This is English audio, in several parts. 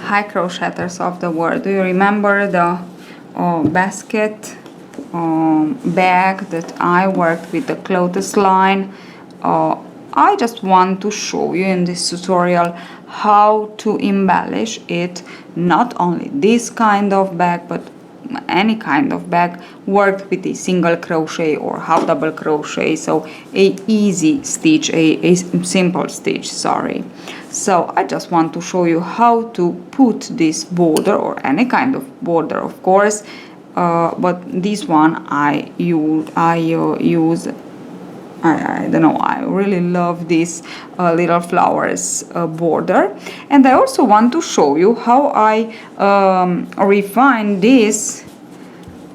high crocheters of the world. Do you remember the basket bag that I worked with the clothesline? I just want to show you in this tutorial how to embellish it, not only this kind of bag but any kind of bag worked with a single crochet or half double crochet, so a easy stitch, a simple stitch, sorry. So I just want to show you how to put this border, or any kind of border of course, but this one I don't know, I really love this little flowers border. And I also want to show you how I refine this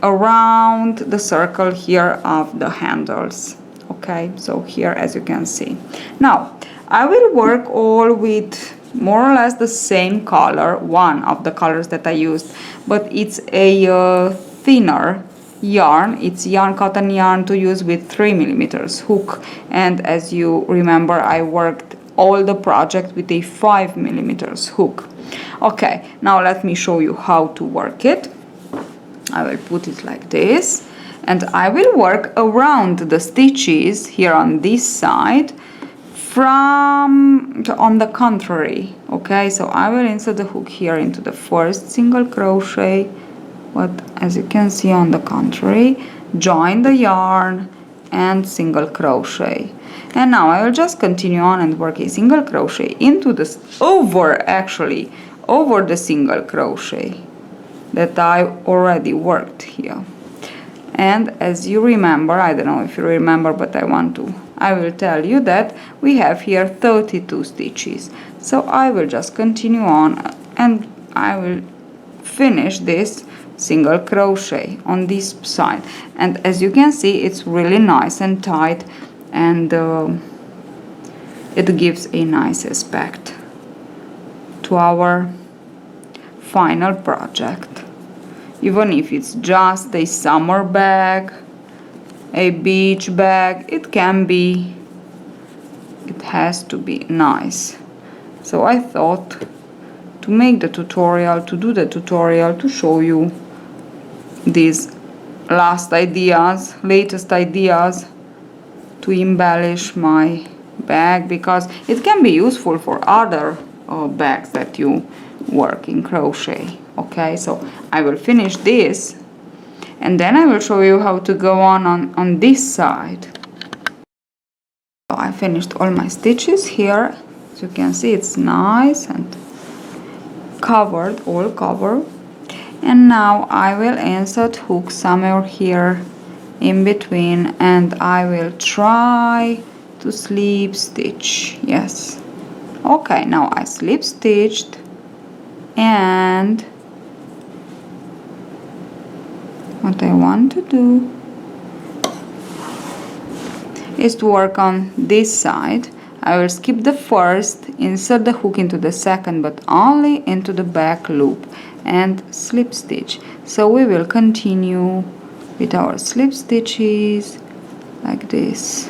around the circle here of the handles. Okay, so here as you can see. Now I will work all with more or less the same color, one of the colors that I used, but it's a thinner yarn. It's cotton yarn to use with 3mm hook, and as you remember I worked all the project with a 5mm hook. Okay, now let me show you how to work it. I will put it like this, and I will work around the stitches here on this side on the contrary. Okay, so I will insert the hook here into the first single crochet, but as you can see on the contrary, join the yarn and single crochet. And now I will just continue on and work a single crochet into this over the single crochet that I already worked here. And as you remember, I don't know if you remember, but I will tell you that we have here 32 stitches. So I will just continue on and I will finish this single crochet on this side, and as you can see it's really nice and tight, and it gives a nice aspect to our final project. Even if it's just a summer bag, a beach bag, it has to be nice. So I thought to do the tutorial to show you these latest ideas to embellish my bag, because it can be useful for other bags that you work in crochet. Okay, so I will finish this and then I will show you how to go on this side. So I finished all my stitches here. As you can see, it's nice and all covered. And now I will insert hook somewhere here in between, and I will try to slip stitch. Yes. Okay, now I slip stitched, and what I want to do is to work on this side. I will skip the first, insert the hook into the second, but only into the back loop, and slip stitch. So we will continue with our slip stitches like this.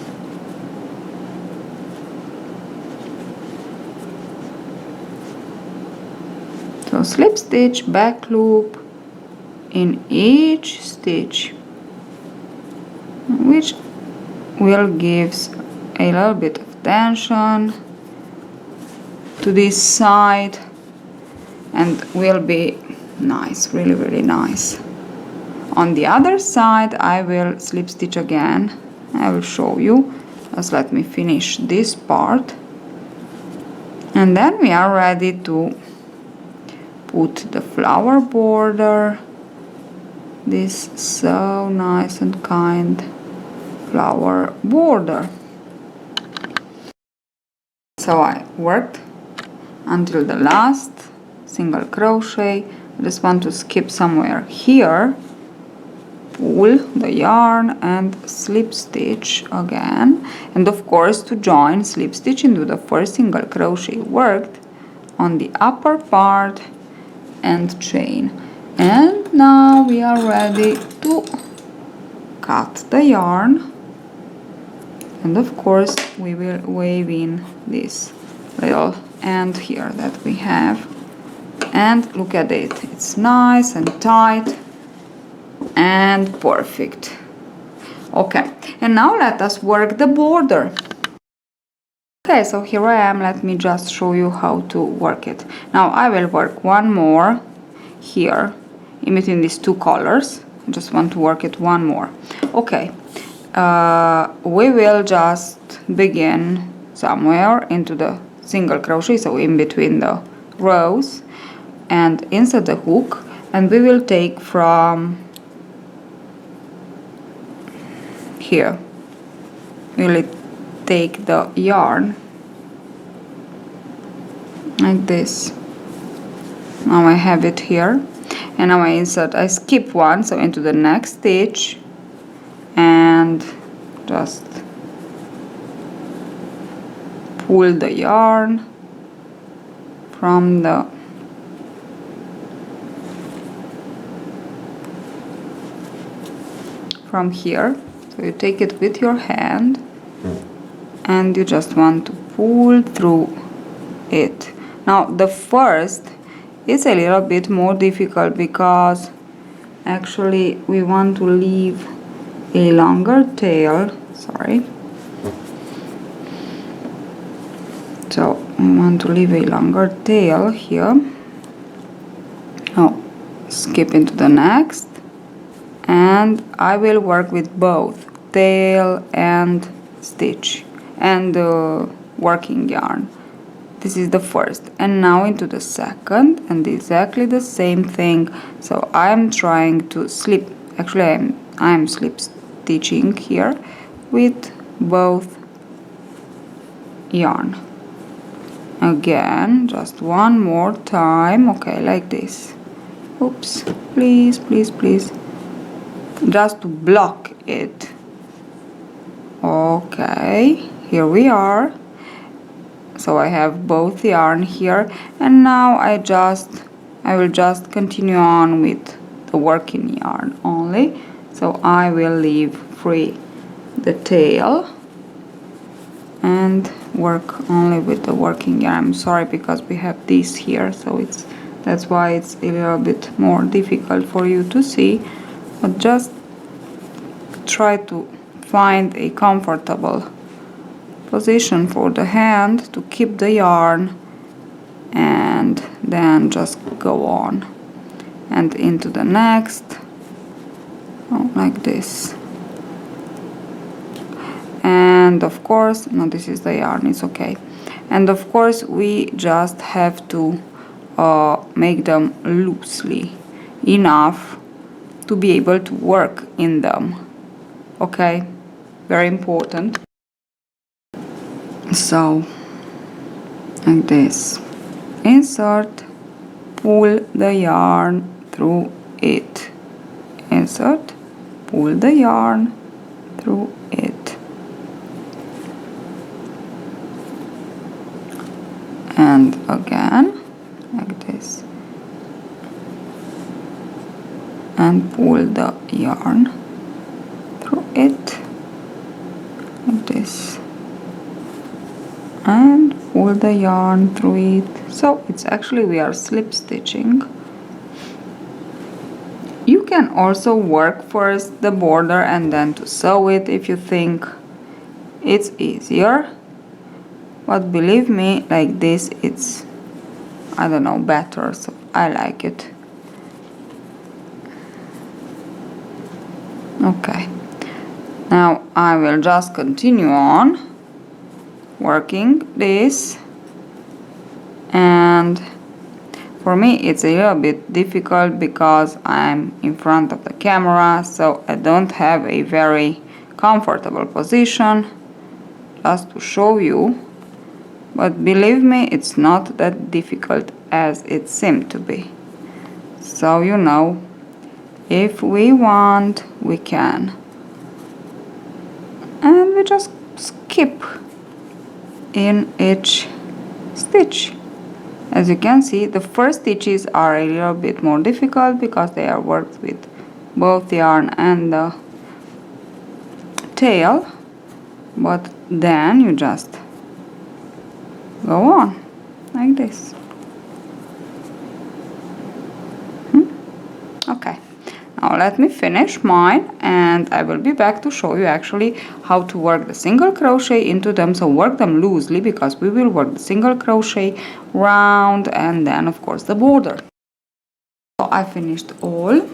So slip stitch, back loop in each stitch, which will give a little bit of tension to this side and will be nice, really nice. On the other side I will slip stitch again. I will show you. Just let me finish this part, and then we are ready to put the flower border, this so nice and kind flower border. So I worked until the last single crochet. I just want to skip somewhere here, pull the yarn and slip stitch again, and of course to join, slip stitch into the first single crochet worked on the upper part and chain. And now we are ready to cut the yarn, and of course we will weave in this little end here that we have, And look at it, it's nice and tight and perfect. Okay, and now let us work the border. Okay, so here I am. Let me just show you how to work it. Now I will work one more here in between these two colors. I just want to work it one more. Okay, we will just begin somewhere into the single crochet, so in between the rows, and insert the hook, and we will take from here. We'll take the yarn like this. Now I have it here, and now I skip one, so into the next stitch, and just pull the yarn from here. So you take it with your hand and you just want to pull through it. Now the first is a little bit more difficult because actually we want to leave a longer tail. Sorry. So we want to leave a longer tail here. Now skip into the next, and I will work with both tail and stitch and working yarn. This is the first, and now into the second, and exactly the same thing. So I'm trying to slip, actually I'm slip stitching here with both yarn. Again, just one more time. Okay, like this. Oops, please, please, please, just to block it. Okay, here we are. So I have both yarn here, and now I will just continue on with the working yarn only. So I will leave free the tail and work only with the working yarn. I'm sorry because we have this here, so that's why it's a little bit more difficult for you to see, but just try to find a comfortable position for the hand to keep the yarn, and then just go on and into the next, like this. And of course, no, this is the yarn, it's okay. And of course we just have to make them loosely enough to be able to work in them. Okay, very important. So like this, insert, pull the yarn through it, insert, pull the yarn through it, and again like this, and pull the yarn through it like this, and pull the yarn through it. So it's actually we are slip stitching. You can also work first the border and then to sew it if you think it's easier, but believe me, like this it's, I don't know, better, so I like it. Okay, now I will just continue on working this, and for me it's a little bit difficult because I'm in front of the camera, so I don't have a very comfortable position just to show you, but believe me, it's not that difficult as it seemed to be. So you know, if we want, we can, and we just skip in each stitch. As you can see, the first stitches are a little bit more difficult because they are worked with both yarn and the tail, but then you just go on like this. Okay, now let me finish mine, and I will be back to show you actually how to work the single crochet into them. So work them loosely, because we will work the single crochet round and then of course the border. So I finished all.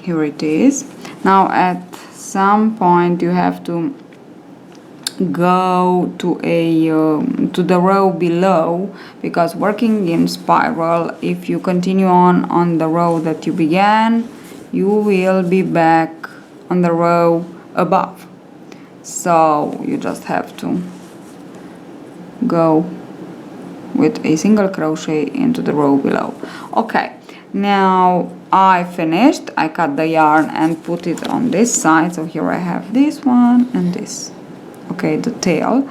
Here it is. Now at some point you have to go to the row below, because working in spiral, if you continue on the row that you began, you will be back on the row above. So you just have to go with a single crochet into the row below. Okay, now I finished. I cut the yarn and put it on this side. So here I have this one and this. Okay, the tail.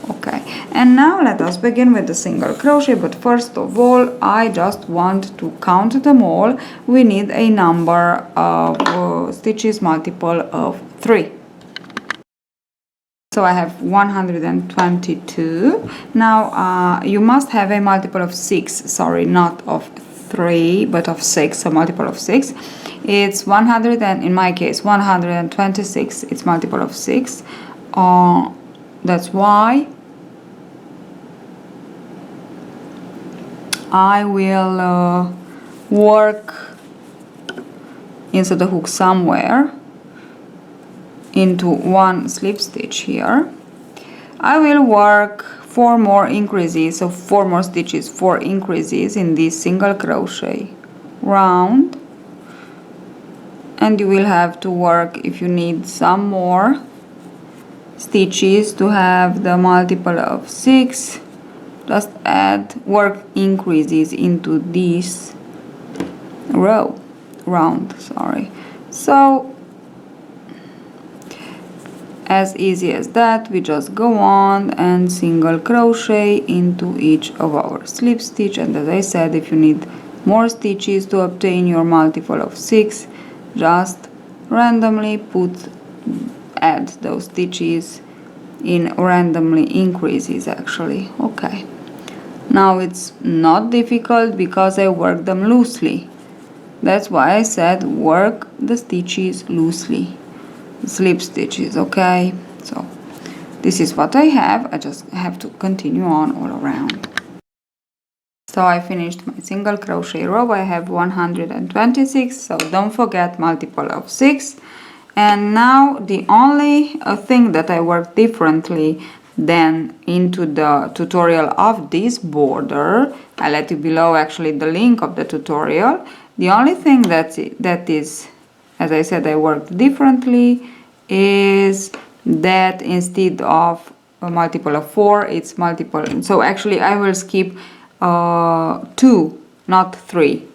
Okay, and now let us begin with the single crochet, but first of all I just want to count them all. We need a number of stitches multiple of 3. So I have 122. Now you must have a multiple of 6, sorry, not of 3 but of 6, so multiple of 6. It's 100, and in my case 126, it's multiple of 6. That's why I will work inside the hook somewhere into one slip stitch here. I will work 4 more increases, so 4 more stitches, 4 increases in this single crochet round, and you will have to work, if you need some more stitches to have the multiple of 6, just add work increases into this round, sorry. So as easy as that, we just go on and single crochet into each of our slip stitch, and as I said, if you need more stitches to obtain your multiple of 6, just randomly add those stitches in randomly increases actually. Okay, now it's not difficult because I work them loosely. That's why I said work the stitches loosely, slip stitches. Okay, so this is what I have. I just have to continue on all around. So I finished my single crochet row. I have 126, so don't forget multiple of 6. And now the only thing that I work differently than into the tutorial of this border, I let you below actually the link of the tutorial. The only thing that is, as I said, I worked differently is that instead of a multiple of 4, it's multiple. So actually I will skip 2, not 3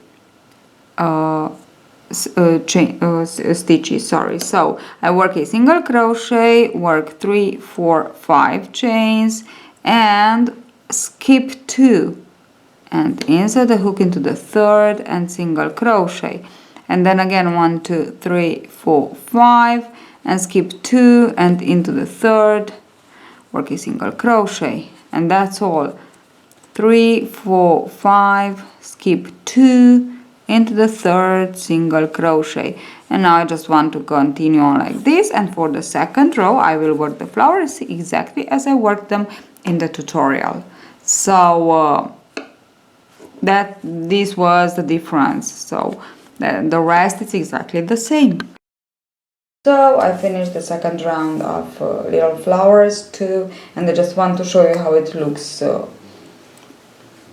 stitches, sorry. So I work a single crochet, work 3, 4, 5 chains and skip 2 and insert the hook into the 3rd and single crochet, and then again 1, 2, 3, 4, 5 and skip 2 and into the 3rd, work a single crochet, and that's all. 3, 4, 5, skip 2 into the 3rd, single crochet, and now I just want to continue on like this, and for the 2nd row I will work the flowers exactly as I worked them in the tutorial. So this was the difference, so the rest is exactly the same. So I finished the 2nd round of little flowers too, and I just want to show you how it looks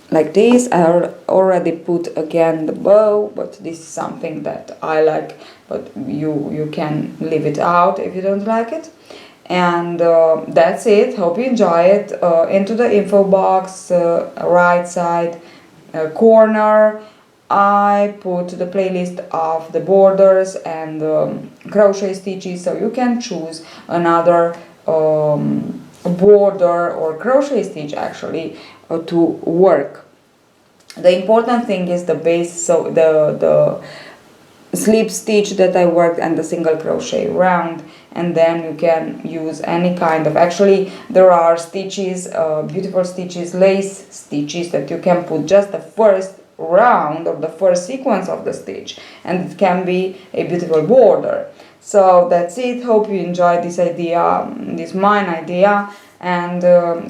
like this. I already put again the bow, but this is something that I like, but you can leave it out if you don't like it. And that's it. Hope you enjoy it. Into the info box right side corner I put the playlist of the borders and crochet stitches, so you can choose another border or crochet stitch actually to work. The important thing is the base, so the slip stitch that I worked and the single crochet round, and then you can use any kind of, actually there are stitches, beautiful stitches, lace stitches that you can put just the first round or the first sequence of the stitch, and it can be a beautiful border. So that's it. Hope you enjoyed this idea, this mine idea, and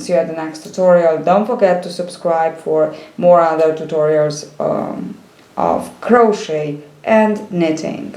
see you at the next tutorial. Don't forget to subscribe for more other tutorials of crochet and knitting.